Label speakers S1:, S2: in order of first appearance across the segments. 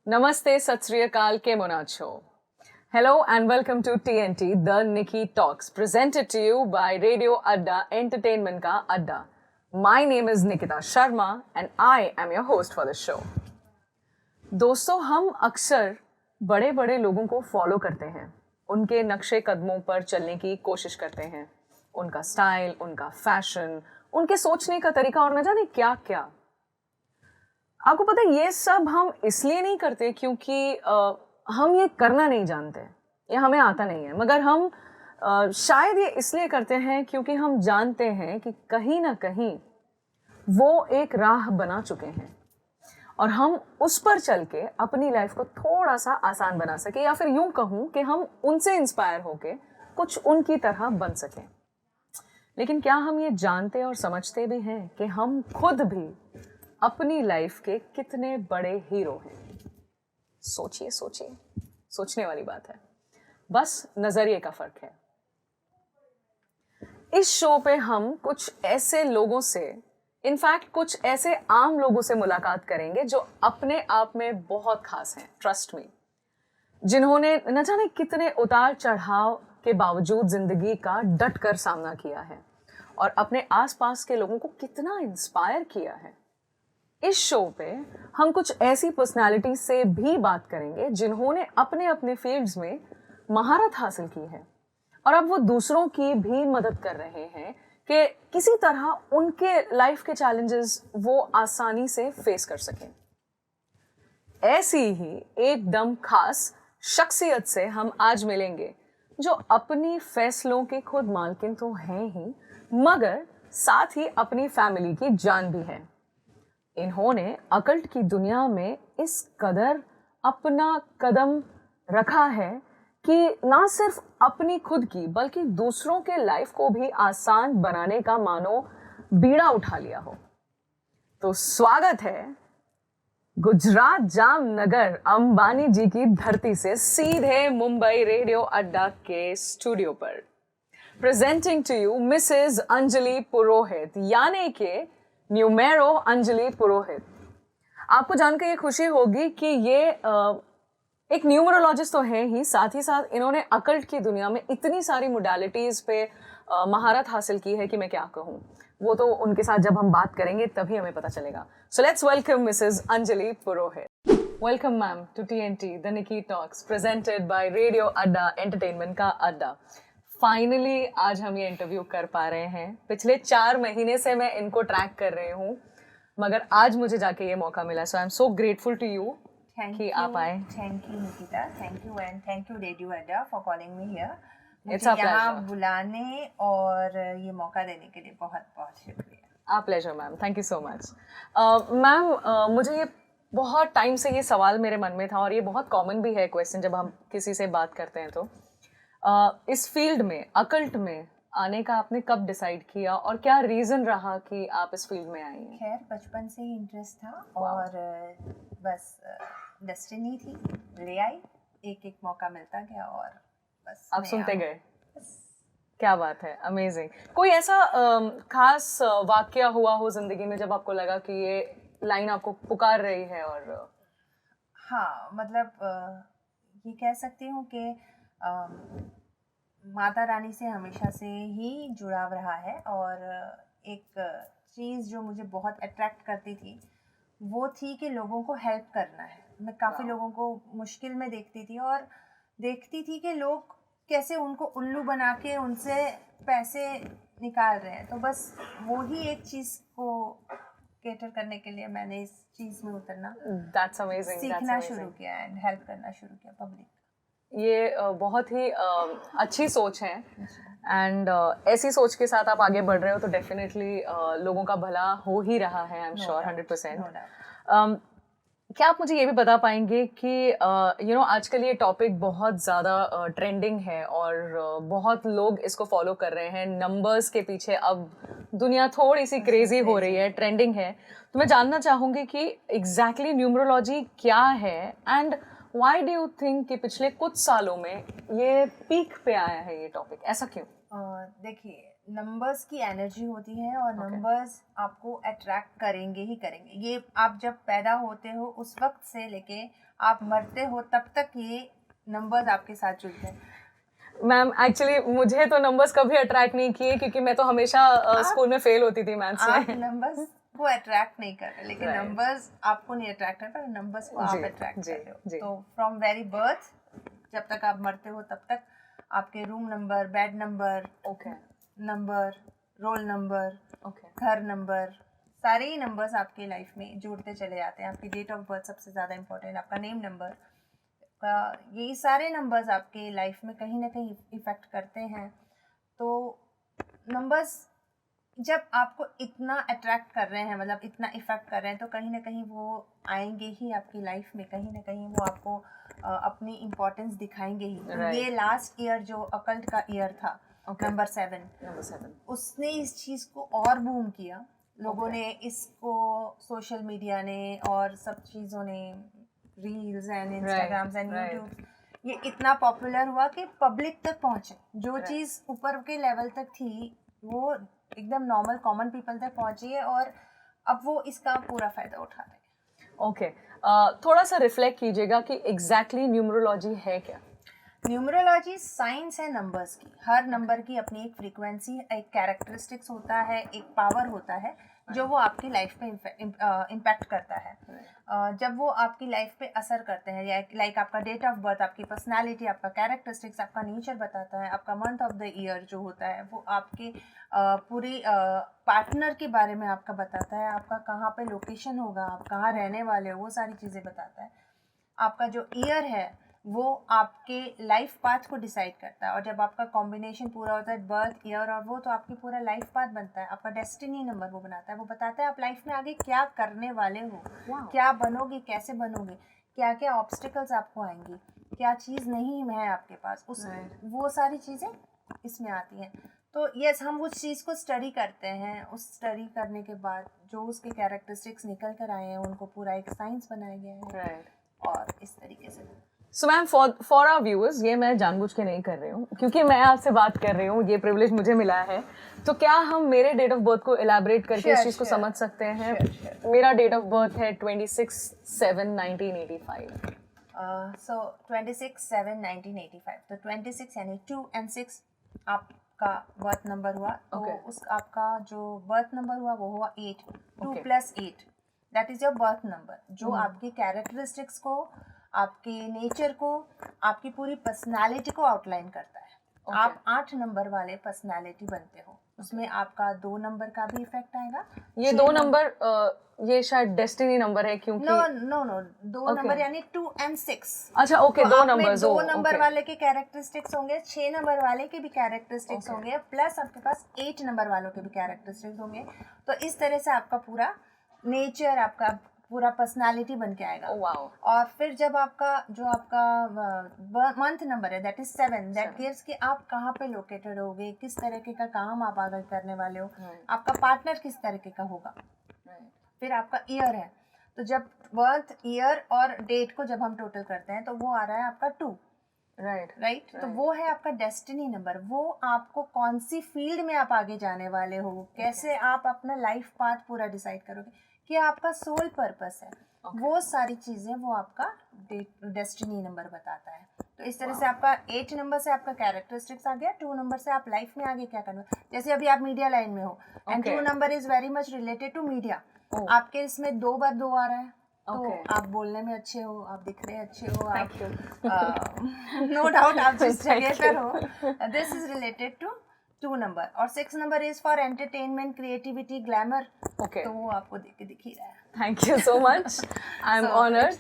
S1: Namaste, Sat Sri Akal, Kemon acho? Hello and welcome to TNT, The Nikki Talks, presented to you by Radio Adda, Entertainment Ka Adda. My name is Nikita Sharma and I am your host for the show. दोस्तों, हम अक्सर बड़े बड़े लोगों को follow करते हैं, उनके नक्शे कदमों पर चलने की कोशिश करते हैं, उनका स्टाइल, उनका फैशन, उनके सोचने का तरीका और न जाने क्या क्या। आपको पता है, ये सब हम इसलिए नहीं करते क्योंकि हम ये करना नहीं जानते या हमें आता नहीं है, मगर हम शायद ये इसलिए करते हैं क्योंकि हम जानते हैं कि कहीं ना कहीं वो एक राह बना चुके हैं और हम उस पर चल के अपनी लाइफ को थोड़ा सा आसान बना सके, या फिर यूं कहूं कि हम उनसे इंस्पायर होके कुछ उनकी तरह बन सकें। लेकिन क्या हम ये जानते और समझते भी हैं कि हम खुद भी अपनी लाइफ के कितने बड़े हीरो हैं? सोचिए सोचिए, सोचने वाली बात है, बस नजरिए का फर्क है। इस शो पे हम कुछ ऐसे लोगों से, इनफैक्ट कुछ ऐसे आम लोगों से मुलाकात करेंगे जो अपने आप में बहुत खास हैं, ट्रस्ट मी, जिन्होंने न जाने कितने उतार चढ़ाव के बावजूद जिंदगी का डट कर सामना किया है और अपने आसपास के लोगों को कितना इंस्पायर किया है। इस शो पे हम कुछ ऐसी पर्सनालिटी से भी बात करेंगे जिन्होंने अपने अपने फील्ड्स में महारत हासिल की है और अब वो दूसरों की भी मदद कर रहे हैं कि किसी तरह उनके लाइफ के चैलेंजेस वो आसानी से फेस कर सकें। ऐसी ही एकदम खास शख्सियत से हम आज मिलेंगे जो अपनी फैसलों के खुद मालकिन तो हैं ही, मगर साथ ही अपनी फैमिली की जान भी है। इन्होंने अकल्ट की दुनिया में इस कदर अपना कदम रखा है कि ना सिर्फ अपनी खुद की बल्कि दूसरों के लाइफ को भी आसान बनाने का मानो बीड़ा उठा लिया हो। तो स्वागत है गुजरात जामनगर अंबानी जी की धरती से सीधे मुंबई रेडियो अड्डा के स्टूडियो पर, presenting to you Mrs Anjali Purohit, यानी कि न्यूमेरो अंजलि पुरोहित। आपको जानकर ये खुशी होगी कि ये एक न्यूमरोलॉजिस्ट तो है ही, साथ ही साथ इन्होंने अकल्ट की दुनिया में इतनी सारी मोडालिटीज़ पे महारत हासिल की है कि मैं क्या कहूँ। वो तो उनके साथ जब हम बात करेंगे तभी हमें पता चलेगा। So let's welcome Mrs Anjali Purohit. Welcome ma'am to TNT, the Nikki talks, presented by radio Adda, entertainment का अड्डा। फाइनली आज हम ये इंटरव्यू कर पा रहे हैं। पिछले 4 महीने से मैं इनको ट्रैक कर रही हूँ, मगर आज मुझे जाके ये मौका मिला। So I am so grateful to you कि आप आए।
S2: Thank you Nikita, thank you and thank you radio Adda for calling me here.
S1: It's a
S2: मुझे यहाँ
S1: प्लेजर।
S2: बुलाने और ये मौका देने के लिए बहुत बहुत शुक्रिया।
S1: A pleasure ma'am, thank you so much. Ma'am, मुझे ये बहुत टाइम से ये सवाल मेरे मन में था और ये बहुत कॉमन भी है क्वेश्चन जब हम किसी से बात करते हैं। तो इस फील्ड में, अकल्ट में आने का आपने कब डिसाइड किया और क्या रीज़न रहा कि आप इस फील्ड में आई हैं?
S2: खैर बचपन से ही इंटरेस्ट था और बस डेस्टिनी थी, ले आई, एक एक मौका मिलता गया और बस
S1: आप सुनते गए। क्या बात है, अमेजिंग। कोई ऐसा खास वाकया हुआ हो जिंदगी में जब आपको लगा कि ये लाइन आपको पुकार रही है? और
S2: हाँ, मतलब ये कह सकती हूँ कि माता रानी से हमेशा से ही जुड़ाव रहा है और एक चीज़ जो मुझे बहुत अट्रैक्ट करती थी वो थी कि लोगों को हेल्प करना है। मैं काफ़ी लोगों को मुश्किल में देखती थी और देखती थी कि लोग कैसे उनको उल्लू बना के उनसे पैसे निकाल रहे हैं। तो बस वो ही एक चीज़ को केटर करने के लिए मैंने इस चीज़ में उतरना,
S1: दैट्स अमेजिंग,
S2: सीखना शुरू किया एंड हेल्प करना शुरू किया पब्लिक।
S1: ये बहुत ही अच्छी सोच है एंड ऐसी सोच के साथ आप आगे बढ़ रहे हो तो डेफिनेटली लोगों का भला हो ही रहा है, आई एम श्योर 100%। क्या आप मुझे ये भी बता पाएंगे कि आजकल ये टॉपिक बहुत ज़्यादा ट्रेंडिंग है और बहुत लोग इसको फॉलो कर रहे हैं, नंबर्स के पीछे अब दुनिया थोड़ी सी क्रेजी हो रही है, ट्रेंडिंग है। तो मैं जानना चाहूँगी कि एग्जैक्टली न्यूमरोलॉजी क्या है and why do you think कि पिछले कुछ सालों में ये पीक पे आया है ये टॉपिक, ऐसा क्यों?
S2: देखिए, नंबर्स की एनर्जी होती है और नंबर्स आपको अट्रैक्ट करेंगे ही करेंगे। ये आप जब पैदा होते हो उस वक्त से लेके आप मरते हो तब तक ये नंबर्स आपके साथ जुड़ते हैं।
S1: मैम एक्चुअली मुझे तो नंबर्स कभी अट्रैक्ट नहीं किए क्योंकि मैं तो हमेशा स्कूल में फेल होती थी मैथ्स
S2: आप
S1: में।
S2: नंबर्स को अट्रैक्ट नहीं कर रहे, लेकिन
S1: Right.
S2: नंबर्स आपको नहीं अट्रैक्ट कर रहे, नंबर्स को आप
S1: जी,
S2: अट्रैक्ट
S1: जी,
S2: कर रहे हो।
S1: जी।
S2: तो फ्रॉम वेरी बर्थ जब तक आप मरते हो तब तक आपके room number, bed number,
S1: okay
S2: number, roll number,
S1: okay
S2: घर नंबर, सारे ही नंबर्स आपके लाइफ में जुड़ते चले जाते हैं। आपकी डेट ऑफ बर्थ सबसे ज़्यादा इंपॉर्टेंट, आपका नेम नंबर का, यही सारे नंबर्स आपके लाइफ में कहीं ना कहीं इफ़ेक्ट करते हैं। तो नंबर्स जब आपको इतना अट्रैक्ट कर रहे हैं, मतलब इतना इफ़ेक्ट कर रहे हैं, तो कहीं ना कहीं वो आएंगे ही आपकी लाइफ में, कहीं ना कहीं वो आपको अपनी इम्पोर्टेंस दिखाएंगे ही। तो ये लास्ट ईयर जो अकल्ट का ईयर था, नंबर 7, उसने इस चीज़ को और बूम किया। लोगों ने इसको, सोशल मीडिया ने और सब चीज़ों ने, reels and Instagrams and YouTube, ये इतना पॉपुलर हुआ कि पब्लिक तक पहुँचे। जो चीज़ ऊपर के लेवल तक थी वो एकदम नॉर्मल कॉमन पीपल तक पहुँची है और अब वो इसका पूरा फ़ायदा उठा रहे हैं।
S1: ओके थोड़ा सा रिफ्लेक्ट कीजिएगा कि एग्जैक्टली न्यूमरोलॉजी है क्या?
S2: न्यूमरोलॉजी साइंस है नंबर्स की। हर नंबर की अपनी एक फ्रीक्वेंसी, एक कैरेक्टरिस्टिक्स होता है, एक पावर होता है जो वो आपकी लाइफ पे इम्पैक्ट करता है। जब वो आपकी लाइफ पे असर करते हैं, लाइक आपका डेट ऑफ बर्थ आपकी पर्सनालिटी, आपका कैरेक्टरिस्टिक्स, आपका नेचर बताता है। आपका मंथ ऑफ द ईयर जो होता है वो आपके पूरी पार्टनर के बारे में आपका बताता है। आपका कहाँ पे लोकेशन होगा, आप कहाँ रहने वाले हो, वो सारी चीज़ें बताता है। आपका जो ईयर है वो आपके लाइफ पाथ को डिसाइड करता है, और जब आपका कॉम्बिनेशन पूरा होता है बर्थ, ईयर और वो, तो आपकी पूरा लाइफ पाथ बनता है। आपका डेस्टिनी नंबर वो बनाता है, वो बताता है आप लाइफ में आगे क्या करने वाले हो, क्या बनोगे, कैसे बनोगे, क्या क्या ऑब्स्टिकल्स आपको आएंगी, क्या चीज़ नहीं है आपके पास, उस वो सारी चीज़ें इसमें आती हैं। तो यस, हम उस चीज़ को स्टडी करते हैं। उस स्टडी करने के बाद जो उसके कैरेक्टरिस्टिक्स निकल कर आए हैं उनको पूरा एक साइंस बनाया गया है। और इस तरीके से
S1: so ma'am for our viewers, ये मैं जानबूझ के नहीं कर रही हूँ क्योंकि मैं आपसे बात कर रही हूँ, ये प्रिविलेज मुझे मिला है। तो क्या हम मेरे डेट ऑफ बर्थ को इलेबोरेट करके इस चीज़ को समझ सकते हैं? मेरा डेट ऑफ बर्थ है 26/7/1985।
S2: सो 26/7/1985, तो 26 यानी 2 and 6 आपका बर्थ नंबर हुआ। तो उस आपका जो बर्थ नंबर हुआ वो हुआ 8, 2 + 8, that is your birth number, जो आपकी कैरेक्टरिस्टिक्स को, आपके नेचर को, आपकी पूरी पर्सनालिटी को आउटलाइन करता है। आप 8 नंबर वाले पर्सनालिटी बनते हो। उसमें आपका 2 नंबर का भी इफेक्ट आएगा।
S1: ये 2 नंबर ये शायद डेस्टिनी नंबर है क्योंकि
S2: नो 2 नंबर यानी 2 and 6।
S1: अच्छा ओके, 2 नंबर,
S2: 2 नंबर वाले के कैरेक्टरिस्टिक्स होंगे, 6 नंबर वाले के भी कैरेक्टरिस्टिक्स होंगे, प्लस आपके पास 8 नंबर वालों के भी कैरेक्टरिस्टिक्स होंगे। तो इस तरह से आपका पूरा नेचर, आपका पूरा पर्सनालिटी बन के आएगा। और फिर जब आपका जो आपका मंथ नंबर है दैट इज 7, दैट गिव्स कि आप कहाँ पे लोकेटेड होगे, किस तरीके का काम आप आगे करने वाले हो, आपका पार्टनर किस तरीके का होगा। फिर आपका ईयर है, तो जब बर्थ, ईयर और डेट को जब हम टोटल करते हैं तो वो आ रहा है आपका 2। राइट। तो वो है आपका डेस्टिनी नंबर। वो आपको कौन सी फील्ड में आप आगे जाने वाले हो, कैसे आप अपना लाइफ पाथ पूरा डिसाइड करोगे, क्या आपका सोल पर्पस है, वो सारी चीज़ें वो आपका डेस्टिनी नंबर बताता है। तो इस तरह से आपका 8 नंबर से आपका कैरेक्टरिस्टिक्स आ गया, 2 नंबर से आप लाइफ में आगे क्या करना, जैसे अभी आप मीडिया लाइन में हो and 2 number is very much related to media. आपके इसमें 2 बार 2 आ रहा है, तो आप बोलने में अच्छे हो, आप दिख रहे अच्छे हो, आप नो डाउट आप जिस जगह पर हो, this is related to 2 number. और 6 number is for entertainment, creativity, glamour. तो वो आपको देख के दिख ही रहा है।
S1: Thank you so much, I am honoured.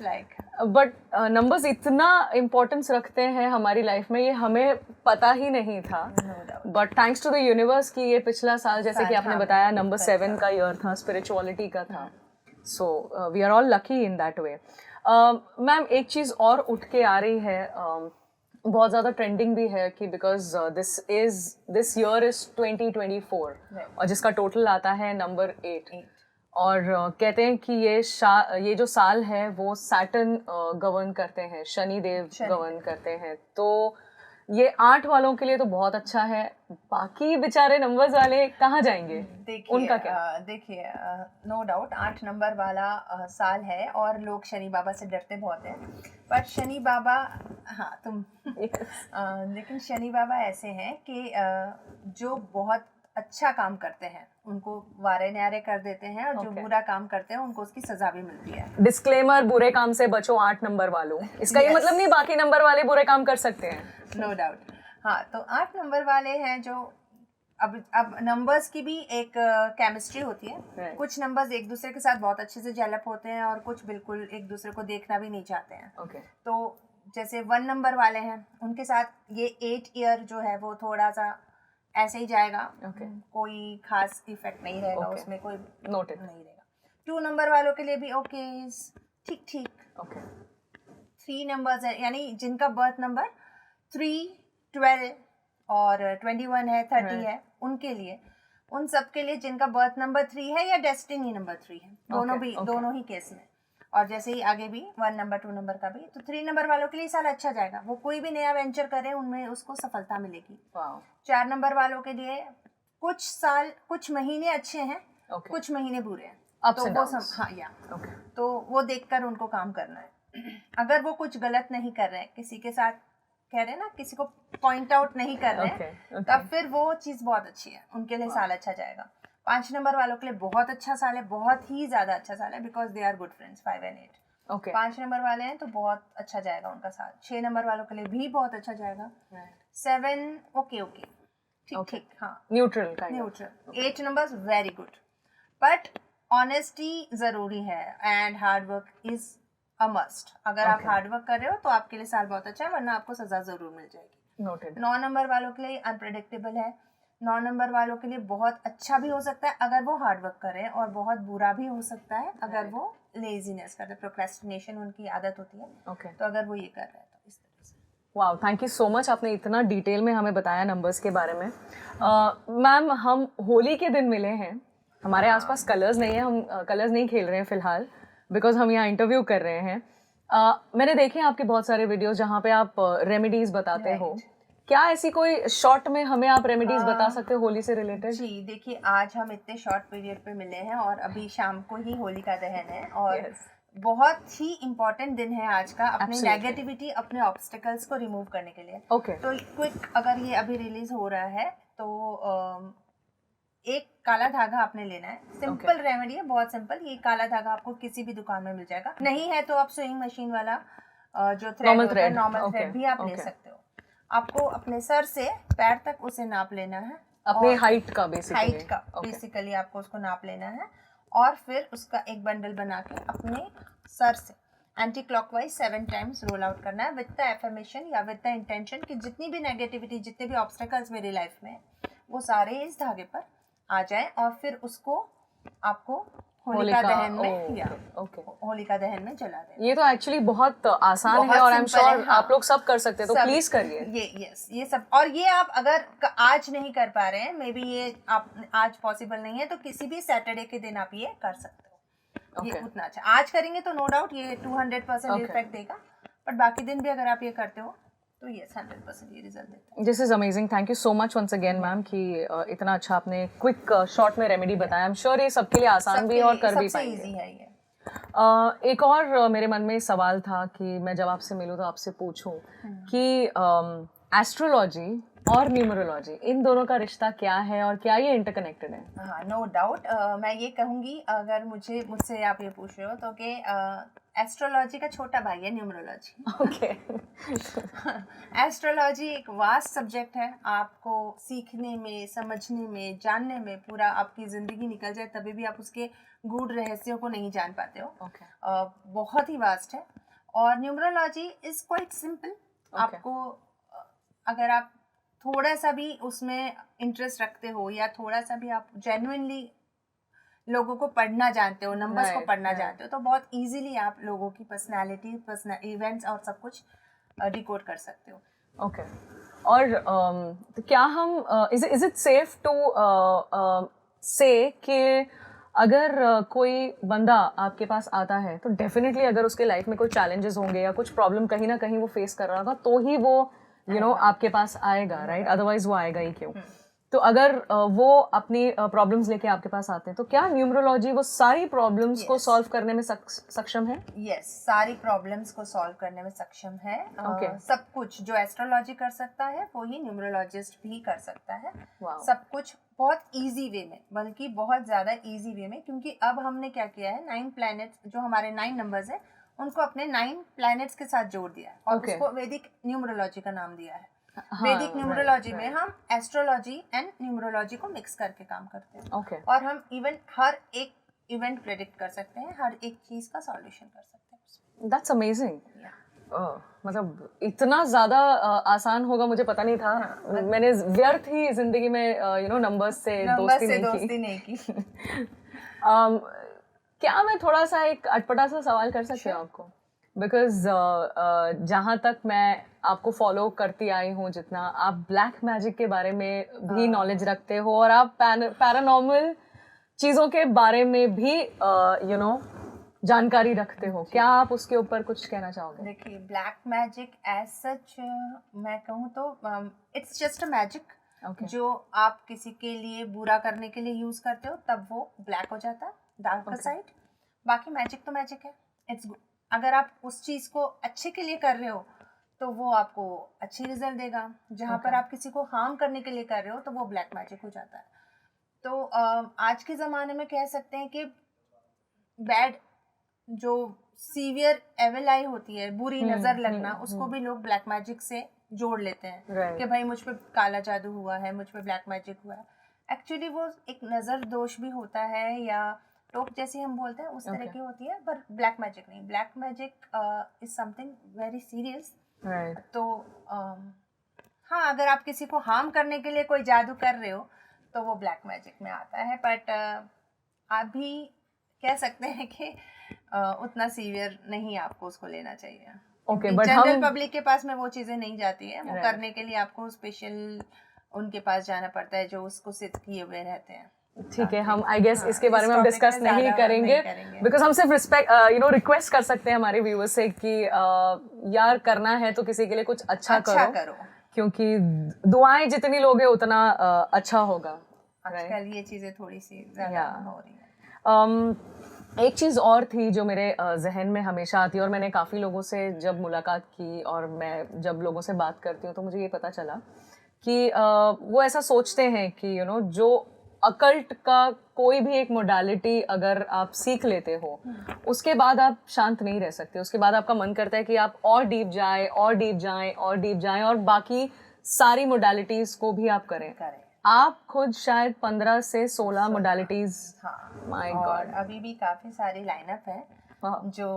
S1: But numbers इतना इम्पोर्टेंस रखते हैं हमारी लाइफ में, ये हमें पता ही नहीं था। But thanks to the universe कि ये पिछला साल, जैसे कि आपने बताया, नंबर 7 का ईयर था, स्पिरिचुअलिटी का था। So we are all lucky in that way. Ma'am एक चीज़ और उठ के आ रही है, बहुत ज़्यादा ट्रेंडिंग भी है कि बिकॉज दिस ईयर इज 2024 और जिसका टोटल आता है नंबर 8। और कहते हैं कि ये जो साल है वो सैटर्न गवर्न करते हैं, शनि देव गवर्न करते हैं। तो ये 8 वालों के लिए तो बहुत अच्छा है, बाकी बेचारे नंबर्स वाले कहाँ जाएंगे?
S2: देखिए
S1: उनका क्या?
S2: देखिए नो डाउट 8 नंबर वाला साल है और लोग शनि बाबा से डरते बहुत हैं, पर शनि बाबा, हाँ तुम लेकिन शनि बाबा ऐसे हैं कि जो बहुत अच्छा काम करते हैं उनको वारे न्यारे कर देते हैं, और जो
S1: Okay.
S2: बुरा काम करते हैं उनको उसकी सजा भी मिलती है।
S1: डिस्क्लेमर, बुरे काम से बचो 8 नंबर वालों। इसका ये
S2: Yes.
S1: मतलब नहीं बाकी नंबर वाले बुरे काम कर सकते हैं।
S2: No doubt. हाँ, तो 8 नंबर वाले हैं जो अब नंबर्स की भी एक केमिस्ट्री होती है।
S1: Right.
S2: कुछ नंबर्स एक दूसरे के साथ बहुत अच्छे से जेलअप होते हैं और कुछ बिल्कुल एक दूसरे को देखना भी नहीं चाहते हैं।
S1: Okay.
S2: तो जैसे 1 नंबर वाले हैं उनके साथ ये 8 ईयर जो है वो थोड़ा सा ऐसे ही जाएगा।
S1: Okay.
S2: कोई खास इफेक्ट नहीं रहेगा।
S1: Okay.
S2: उसमें कोई
S1: Noted.
S2: नहीं रहेगा। 2 नंबर वालों के लिए भी ओके, ठीक ठीक।
S1: Okay.
S2: 3 नंबर्स है, यानी जिनका बर्थ नंबर 3, 12 और 21 है, 30 है, उनके लिए, उन सब के लिए जिनका बर्थ नंबर 3 है या डेस्टिनी नंबर 3 है, दोनों भी दोनों ही केस में। और जैसे ही आगे भी 1 नंबर 2 नंबर का भी, तो 3 नंबर वालों के लिए साल अच्छा जाएगा। वो कोई भी नया वेंचर करे उनमें उसको सफलता मिलेगी।
S1: Wow.
S2: 4 नंबर वालों के लिए कुछ साल, कुछ महीने अच्छे हैं,
S1: Okay.
S2: कुछ महीने बुरे हैं।
S1: Ups
S2: तो
S1: and
S2: वो
S1: downs.
S2: हाँ या
S1: Okay.
S2: तो वो देखकर उनको काम करना है। अगर वो कुछ गलत नहीं कर रहे हैं, किसी के साथ कह रहे हैं ना, किसी को पॉइंट आउट नहीं कर रहे हैं,
S1: Okay.
S2: तब फिर वो चीज़ बहुत अच्छी है, उनके लिए साल अच्छा जाएगा। 5 नंबर वालों के लिए बहुत अच्छा साल है, बहुत ही ज़्यादा अच्छा साल है, because they are good friends 5 and 8।
S1: Okay.
S2: 5 number वाले हैं तो बहुत अच्छा जाएगा उनका साल। 6 नंबर वालों के लिए भी बहुत अच्छा जाएगा।
S1: Right.
S2: 7 ओके ओके, ठीक
S1: Okay.
S2: ठीक, हाँ
S1: Neutral kind of.
S2: Neutral. 8 numbers very good, but honesty ज़रूरी है and hard work is a must. अगर आप
S1: Okay.
S2: हार्ड वर्क कर रहे हो तो आपके लिए साल बहुत अच्छा है, वरना आपको सज़ा ज़रूर मिल जाएगी।
S1: Noted.
S2: 9 नंबर वालों के लिए अनप्रेडिक्टेबल है। 9 नंबर वालों के लिए बहुत अच्छा भी हो सकता है अगर वो हार्ड वर्क करें, और बहुत बुरा भी हो सकता है अगर
S1: Right.
S2: वो लेजीनेस करते, प्रोक्रेस्टिनेशन उनकी आदत होती है।
S1: Okay.
S2: तो अगर वो ये कर रहे हैं तो इस तरह से।
S1: Wow, thank you so much, आपने इतना डिटेल में हमें बताया नंबर्स के बारे में। मैम, हम होली के दिन मिले हैं, हमारे आसपास कलर्स नहीं है, हम कलर्स नहीं खेल रहे हैं फिलहाल, बिकॉज हम यहाँ इंटरव्यू कर रहे हैं। मैंने देखे हैं आपके बहुत सारे वीडियोस जहाँ पे आप रेमेडीज बताते हो। क्या ऐसी कोई शॉर्ट में हमें आप रेमेडीज बता सकते हो होली से रिलेटेड?
S2: जी देखिए, आज हम इतने शॉर्ट पीरियड पे मिले हैं और अभी शाम को ही होलिका दहन है, और
S1: Yes.
S2: बहुत ही इम्पोर्टेंट दिन है आज का अपनी
S1: Absolutely.
S2: नेगेटिविटी, अपने ऑब्स्टिकल्स को रिमूव करने के लिए।
S1: Okay.
S2: तो क्विक, अगर ये अभी रिलीज हो रहा है तो एक काला धागा आपने लेना है। सिंपल रेमेडी है, बहुत सिंपल। ये काला धागा आपको किसी भी दुकान में मिल जाएगा। नहीं है तो आप सुइंग मशीन वाला जो थ्रेड होता है, नॉर्मल थ्रेड भी आप ले सकते हो। आपको अपने सर से पैर तक उसे नाप लेना है,
S1: अपने हाइट का बेसिकली।
S2: हाइट का बेसिकली आपको उसको नाप लेना है, और फिर उसका एक बंडल बना के अपने सर से anti clockwise 7 times roll out करना है, विद द एफर्मेशन या विद द इंटेंशन कि जितनी भी नेगेटिविटी, जितने भी ऑब्स्टेकल्स मेरी लाइफ में, वो सारे इस धागे पर आ जाए, और फिर उसको आपको होलिका दहन में या होलिका दहन में जला देना।
S1: ये तो एक्चुअली बहुत आसान है, और आई एम श्योर आप लोग सब कर सकते हैं, तो प्लीज करिए।
S2: ये सब, और ये आप अगर आज नहीं कर पा रहे हैं, मे बी ये आप आज पॉसिबल नहीं है, तो किसी भी सैटरडे के दिन आप ये कर सकते हो। ये उतना अच्छा, आज करेंगे तो नो डाउट ये 200% इफेक्ट देगा, बट बाकी दिन भी अगर आप ये करते हो तो ये 100% ये रिजल्ट देता है।
S1: This is amazing, thank you so much once again ma'am कि इतना अच्छा आपने क्विक शॉर्ट में रेमेडी बताया। आई एम श्योर ये सबके लिए आसान भी और कर भी पाएंगे।
S2: सबसे इजी है ये।
S1: एक और मेरे मन में सवाल था कि मैं जब आपसे मिलूं तो आपसे पूछूं कि एस्ट्रोलॉजी और न्यूमरोलॉजी, इन दोनों का रिश्ता क्या है और क्या ये इंटरकनेक्टेड है?
S2: हाँ, नो डाउट। मैं ये कहूँगी, अगर मुझसे आप ये पूछ रहे हो तो कि एस्ट्रोलॉजी का छोटा भाई है न्यूमरोलॉजी।
S1: ओके।
S2: एस्ट्रोलॉजी एक वास्ट सब्जेक्ट है, आपको सीखने में, समझने में, जानने में पूरा आपकी ज़िंदगी निकल जाए तभी भी आप उसके गूढ़ रहस्यों को नहीं जान पाते हो। बहुत ही वास्ट है। और न्यूमरोलॉजी इज़ क्वाइट सिंपल। आपको अगर आप थोड़ा सा भी उसमें इंटरेस्ट रखते हो, या थोड़ा सा भी आप जेन्युइनली लोगों को पढ़ना जानते हो, नंबर्स को पढ़ना जानते हो, तो बहुत इजीली आप लोगों की पर्सनालिटी, इवेंट्स और सब कुछ डिकोड कर सकते हो।
S1: ओके। और तो क्या हम इज इट सेफ टू से कि अगर कोई बंदा आपके पास आता है तो डेफिनेटली अगर उसके लाइफ में कोई चैलेंजेस होंगे या कुछ प्रॉब्लम कहीं ना कहीं वो फेस कर रहा होगा, तो ही वो यू नो आपके पास आएगा, राइट? अदरवाइज वो आएगा ही क्यों? तो अगर वो अपनी प्रॉब्लम्स लेके आपके पास आते हैं तो क्या न्यूमरोलॉजी वो सारी प्रॉब्लम्स को सॉल्व करने में सक्षम है?
S2: यस, सारी प्रॉब्लम्स को सॉल्व करने में सक्षम है।
S1: Okay.
S2: सब कुछ जो एस्ट्रोलॉजी कर सकता है वो ही न्यूमरोलॉजिस्ट भी कर सकता है।
S1: Wow.
S2: सब कुछ बहुत इजी वे में, बल्कि बहुत ज़्यादा इजी वे में, क्योंकि अब हमने क्या किया है, 9 प्लैनेट्स जो हमारे 9 नंबर्स हैं उनको अपने 9 प्लैनेट्स के साथ जोड़ दिया है और उसको वैदिक न्यूमरोलॉजी का नाम दिया है। वैदिक न्यूमरोलॉजी में हम एस्ट्रोलॉजी एंड न्यूमरोलॉजी को मिक्स करके काम करते हैं। और हम इवन हर एक इवेंट प्रेडिक्ट कर सकते हैं, हर एक चीज का सॉल्यूशन कर सकते हैं।
S1: That's amazing. मतलब इतना ज्यादा आसान होगा मुझे पता नहीं था। मैंने व्यर्थ ही जिंदगी में यू नो नंबर्स से दोस्ती नहीं की। क्या मैं थोड़ा सा एक अटपटा सा सवाल कर सकती हूँ आपको? बिकॉज जहाँ तक मैं आपको फॉलो करती आई हूँ, जितना आप ब्लैक मैजिक के बारे में भी नॉलेज रखते हो और आप पैरानॉर्मल चीज़ों के बारे में भी यू नो जानकारी रखते हो, क्या आप उसके ऊपर कुछ कहना चाहोगे?
S2: देखिए, ब्लैक मैजिक एज सच मैं कहूँ तो इट्स जस्ट अ मैजिक जो आप किसी के लिए बुरा करने के लिए यूज करते हो, तब वो ब्लैक हो जाता है, डार्क साइड। बाकी मैजिक तो मैजिक है, इट्स गुड। अगर आप उस चीज को अच्छे के लिए कर रहे हो तो वो आपको अच्छी रिजल्ट देगा। जहाँ पर आप किसी को हार्म करने के लिए कर रहे हो तो वो ब्लैक मैजिक हो जाता है। तो आज के ज़माने में कह सकते हैं कि बैड जो सीवियर एविल आई होती है, बुरी नज़र लगना, उसको भी लोग ब्लैक मैजिक से जोड़ लेते हैं कि भाई मुझ पे काला जादू हुआ है, मुझ पे ब्लैक मैजिक हुआ है। एक्चुअली वो एक नज़र दोष भी होता है या टोक जैसी हम बोलते हैं, उस तरह की होती है, पर ब्लैक मैजिक नहीं। Black magic is something very serious. तो हाँ, अगर आप किसी को हार्म करने के लिए कोई जादू कर रहे हो तो वो ब्लैक मैजिक में आता है। बट आप भी कह सकते हैं कि उतना सीवियर नहीं आपको उसको लेना चाहिए। बट जनरल पब्लिक के पास में वो चीज़ें नहीं जाती है। वो करने के लिए आपको स्पेशल उनके पास जाना पड़ता है जो उसको सिद्ध किए हुए रहते हैं।
S1: ठीक है, हम आई गेस इसके बारे में हम डिस्कस नहीं करेंगे बिकॉज हम सिर्फ रिस्पेक्ट यू नो रिक्वेस्ट कर सकते हैं हमारे व्यूअर्स से कि यार करना है तो किसी के लिए कुछ अच्छा करो, क्योंकि दुआएं जितनी लोगे उतना अच्छा होगा।
S2: आजकल ये चीजें थोड़ी सी ज़्यादा हो रही हैं।
S1: एक चीज़ और थी जो मेरे जहन में हमेशा आती है और मैंने काफ़ी लोगों से जब मुलाकात की और मैं जब लोगों से बात करती हूँ तो मुझे ये पता चला कि वो ऐसा सोचते हैं कि यू नो जो अकल्ट का कोई भी एक मोडालिटी अगर आप सीख लेते हो उसके बाद आप शांत नहीं रह सकते। उसके बाद आपका मन करता है कि आप और डीप जाएं और डीप जाएं और डीप जाएं और बाकी सारी मोडालिटीज को भी आप करें। आप खुद शायद 15 से 16 मोडालिटीज।
S2: माय गॉड, अभी भी काफी सारी लाइनअप है जो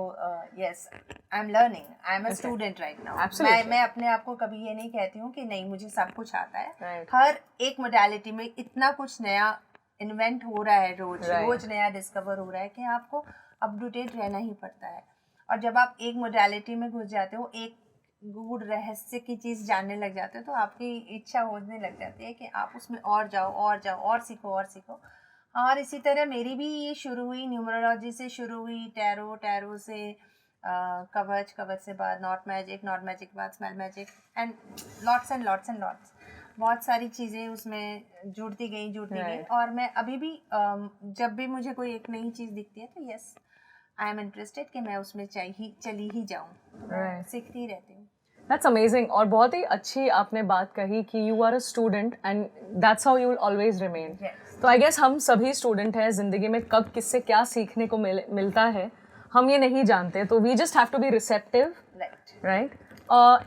S2: yes I am learning, I am a student right now. मैं अपने आप को कभी ये नहीं कहती हूँ कि नहीं मुझे सब कुछ आता है। हर एक मोडालिटी में इतना कुछ नया इन्वेंट हो रहा है, रोज नया डिस्कवर हो रहा है कि आपको अप टू डेट रहना ही पड़ता है। और जब आप एक मोडालिटी में घुस जाते हो, एक गूढ़ रहस्य की चीज़ जानने लग जाते हो, तो आपकी इच्छा होने लग जाती है कि आप उसमें और जाओ और सीखो। और इसी तरह मेरी भी ये शुरू हुई, न्यूमरोलॉजी से शुरू हुई, टैरो से कवच से बाद नॉट मैजिक के बाद स्मेल मैजिक एंड लॉट्स बहुत सारी चीज़ें उसमें जुड़ती गई। और मैं अभी भी जब भी मुझे कोई एक नई चीज़ दिखती है तो यस आई एम इंटरेस्टेड कि मैं उसमें चली ही जाऊँ, सीखती रहती हूँ।
S1: That's amazing और बहुत ही अच्छी आपने बात कही कि you are a student and that's how you will always remain. तो I guess हम सभी स्टूडेंट हैं, जिंदगी में कब किससे क्या सीखने को मिलता है हम ये नहीं जानते, तो we just have to be receptive, right?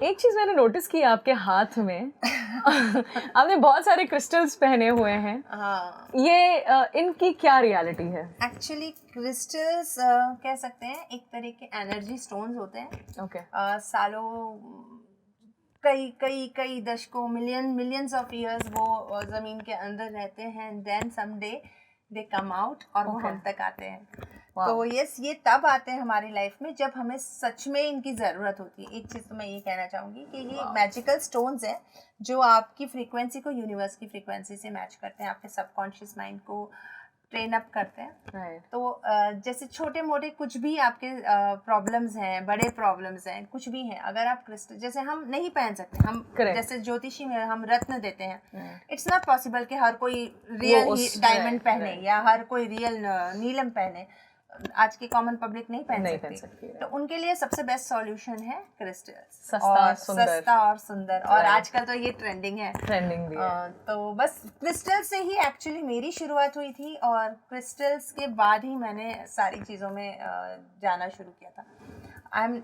S1: एक चीज़ मैंने नोटिस की आपके हाथ में आपने बहुत सारे क्रिस्टल्स पहने हुए हैं। ये इनकी क्या रियलिटी है?
S2: एक्चुअली क्रिस्टल्स कह सकते हैं एक तरह के एनर्जी स्टोन्स होते हैं। सालों कई दशकों मिलियंस ऑफ इयर्स वो जमीन के अंदर रहते हैं, देन समडे दे कम आउट और वो हम तक आते हैं। तो यस, ये तब आते हैं हमारी लाइफ में जब हमें सच में इनकी ज़रूरत होती है। एक चीज़ तो मैं ये कहना चाहूँगी कि ये मैजिकल स्टोन्स हैं जो आपकी फ्रीक्वेंसी को यूनिवर्स की फ्रीक्वेंसी से मैच करते हैं, आपके सबकॉन्शियस माइंड को ट्रेन अप करते हैं।
S1: राइट,
S2: तो जैसे छोटे मोटे कुछ भी आपके प्रॉब्लम्स हैं, बड़े प्रॉब्लम्स हैं, कुछ भी हैं, अगर आप क्रिस्टल, जैसे हम नहीं पहन सकते, हम
S1: Correct.
S2: जैसे ज्योतिषी में हम रत्न देते हैं,
S1: Right.
S2: इट्स नॉट पॉसिबल कि हर कोई रियल
S1: उस-
S2: डायमंड
S1: right,
S2: पहने
S1: right.
S2: या हर कोई रियल नीलम पहने। आज की कॉमन पब्लिक नहीं पहन
S1: नहीं
S2: सकती,
S1: पहन सकती, right.
S2: तो उनके लिए सबसे बेस्ट सॉल्यूशन है क्रिस्टल्स,
S1: सस्ता, सुंदर।
S2: सस्ता और सुंदर, और
S1: Right.
S2: आजकल तो ये ट्रेंडिंग है।
S1: ट्रेंडिंग भी है।
S2: तो बस क्रिस्टल से ही एक्चुअली मेरी शुरुआत हुई थी, और क्रिस्टल्स के बाद ही मैंने सारी चीज़ों में जाना शुरू किया था। I am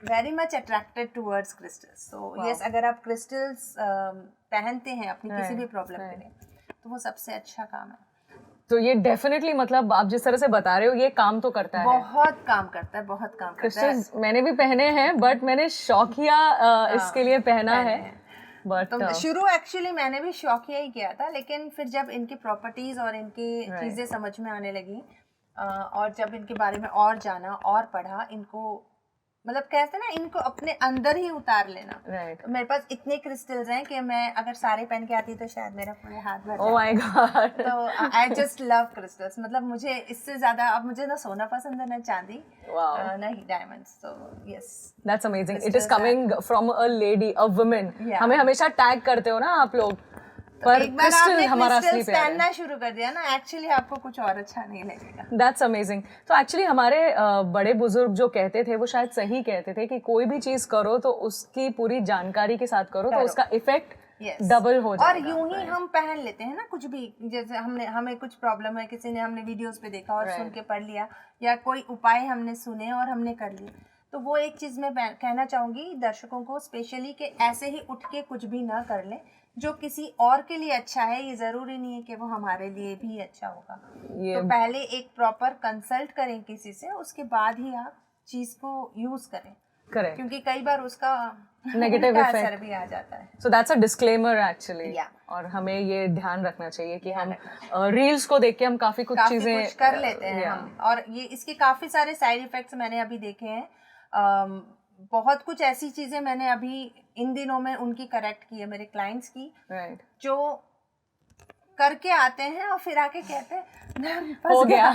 S2: very much attracted towards crystals. तो
S1: Wow.
S2: यस, अगर आप क्रिस्टल्स पहनते हैं अपनी किसी
S1: Right,
S2: भी प्रॉब्लम के
S1: right.
S2: लिए, तो वो सबसे अच्छा काम है।
S1: तो ये डेफिनेटली, मतलब आप जिस तरह से बता रहे हो, ये काम तो करता है।
S2: बहुत काम करता है, बहुत काम करता है।
S1: क्रिस्टल्स मैंने भी पहने हैं, बट मैंने शौकिया इसके लिए पहना है। बट
S2: तो शुरू एक्चुअली मैंने भी शौकिया ही किया था, लेकिन फिर जब इनकी प्रॉपर्टीज और इनकी
S1: Right.
S2: चीज़ें समझ में आने लगी, और जब इनके बारे में और जाना और पढ़ा, इनको मतलब कहते हैं ना, इनको अपने अंदर ही उतार लेना।
S1: राइट,
S2: मेरे पास इतने क्रिस्टल्स हैं कि मैं अगर सारे पहन के आती तो शायद मेरा पूरे हाथ भर
S1: ओह माय गॉड।
S2: तो आई जस्ट लव क्रिस्टल्स। मतलब मुझे इससे ज्यादा, अब मुझे ना सोना पसंद है, ना चांदी,
S1: वाओ,
S2: ना ही डायमंड्स। तो yes,
S1: that's amazing. It is
S2: Crystals
S1: coming from a lady, a woman.
S2: Yeah.
S1: हमें हमेशा टैग करते हो ना आप लोग, पर
S2: एक बार
S1: क्रिस्टल
S2: आपने
S1: हमारा असली
S2: क्रिस्टल्स
S1: प्यार है।
S2: पहनना शुरू कर दिया ना, एक्चुअली आपको कुछ और अच्छा नहीं लगेगा।
S1: That's amazing. तो एक्चुअली हमारे बड़े बुजुर्ग जो कहते थे, वो शायद सही कहते थे कि कोई भी चीज करो तो उसकी पूरी जानकारी के साथ करो, तो
S2: करो।
S1: उसका इफेक्ट
S2: Yes.
S1: डबल हो जाएगा।
S2: और यूं ही हम पहन लेते हैं ना कुछ भी, जैसे हमें कुछ प्रॉब्लम है, किसी ने हमने वीडियोस पे देखा और
S1: Right.
S2: सुन के पढ़ लिया, या कोई उपाय हमने सुने और हमने कर लिए। तो वो एक चीज़ मैं कहना चाहूँगी दर्शकों को स्पेशली, कि ऐसे ही उठ के कुछ भी ना कर लें। जो किसी और के लिए अच्छा है, ये ज़रूरी नहीं है कि वो हमारे लिए भी अच्छा होगा।
S1: ये
S2: तो पहले एक प्रॉपर कंसल्ट करें किसी से, उसके बाद ही आप चीज़ को यूज़ करें,
S1: करेक्ट,
S2: क्योंकि कई बार उसका
S1: Negative
S2: उल्टा
S1: effect.
S2: असर भी आ जाता है।
S1: So that's a disclaimer actually.
S2: Yeah.
S1: और हमें ये ध्यान रखना चाहिए कि
S2: ध्यान
S1: हम रील्स को देख के हम काफी कुछ चीजें
S2: कुछ कर लेते हैं
S1: yeah.
S2: हम, और ये इसके काफ़ी सारे साइड इफ़ेक्ट्स मैंने अभी देखे हैं। बहुत कुछ ऐसी चीज़ें मैंने अभी इन दिनों में उनकी करेक्ट की है, मेरे क्लाइंट्स की,
S1: राइट,
S2: जो करके आते हैं और फिर आके कहते हैं मैम
S1: हो
S2: फंस
S1: गया।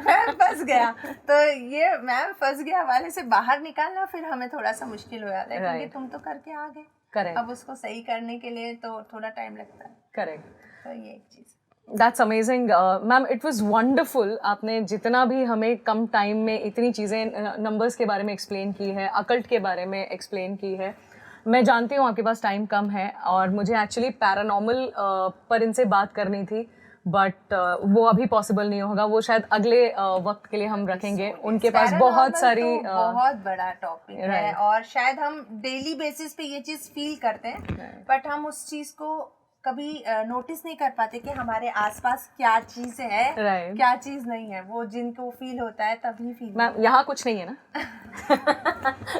S2: मैम फंस गया। तो ये मैम फंस गया वाले से बाहर निकालना फिर हमें थोड़ा सा मुश्किल हो जाता है, क्योंकि
S1: Right.
S2: तुम तो करके आ गए,
S1: करेक्ट,
S2: अब उसको सही करने के लिए तो थोड़ा टाइम लगता है।
S1: करेक्ट।
S2: तो ये एक चीज़।
S1: That's amazing ma'am, it was wonderful. आपने जितना भी हमें कम टाइम में इतनी चीज़ें, नंबर्स के बारे में एक्सप्लेन की है, अकल्ट के बारे में एक्सप्लेन की है। मैं जानती हूँ आपके पास टाइम कम है, और मुझे एक्चुअली पैरानॉर्मल पर इनसे बात करनी थी, बट वो अभी पॉसिबल नहीं होगा। वो शायद अगले वक्त के लिए हम रखेंगे। उनके पास बहुत सारी
S2: तो बहुत बड़ा टॉपिक है,
S1: Right.
S2: और शायद हम डेली बेसिस पे ये चीज़ फील करते हैं,
S1: Right.
S2: बट हम उस चीज़ को कभी नोटिस नहीं कर पाते कि हमारे आसपास क्या चीज़ है,
S1: Right.
S2: क्या चीज़ नहीं है। वो जिनको फील होता है तभी फील।
S1: मैम यहाँ कुछ नहीं है ना।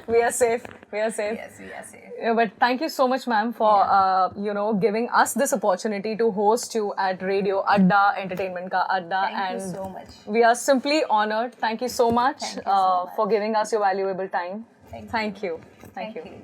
S1: We are safe, we are safe.
S2: Yes, we are safe.
S1: But thank you so much, ma'am, for giving us this opportunity to host you at Radio Adda Entertainment ka Adda,
S2: Thank you
S1: and
S2: so much.
S1: we are simply honored. Thank you so much,
S2: Thank you so much.
S1: for giving us your valuable time.
S2: Thank you.
S1: Thank you.
S2: Thank you.